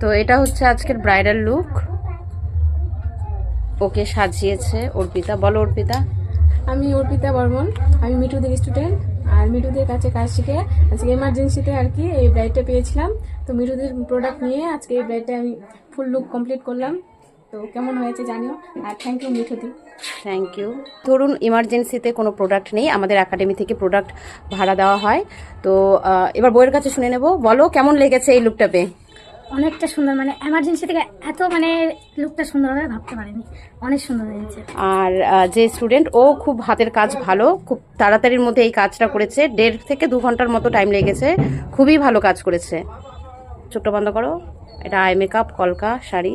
তো এটা হচ্ছে আজকের ব্রাইডাল লুক। ওকে সাজিয়েছে অর্পিতা। বলো অর্পিতা। আমি অর্পিতা বর্মন, আমি মিঠুদের স্টুডেন্ট। আর মিঠুদের কাছে কাজ শিখে আজকে এমার্জেন্সিতে আর কি এই ব্রাইডটা পেয়েছিলাম। তো মিঠুদের প্রোডাক্ট নিয়ে আজকে এই ব্রাইডটা আমি ফুল লুক কমপ্লিট করলাম। তো কেমন হয়েছে জানিও। আর থ্যাংক ইউ মিঠুদি। Thank you. ধরুন ইমার্জেন্সিতে কোনো প্রোডাক্ট নেই, আমাদের একাডেমি থেকে প্রোডাক্ট ভাড়া দেওয়া হয়। তো এবার বইয়ের কাছে শুনে নেব। বলো কেমন লেগেছে এই লুকটা পেয়ে? অনেকটা সুন্দর, মানে এমার্জেন্সি থেকে এত মানে লুকটা সুন্দর হবে ভাবতে পারিনি, অনেক সুন্দর হয়েছে। আর যে স্টুডেন্ট ও খুব হাতের কাজ ভালো, খুব তাড়াতাড়ির মধ্যে এই কাজটা করেছে, 1.5 থেকে 2 ঘন্টার মতো টাইম লেগেছে, খুবই ভালো কাজ করেছে। চোখটা বন্ধ করো। এটা আই মেকআপ কলকা শাড়ি।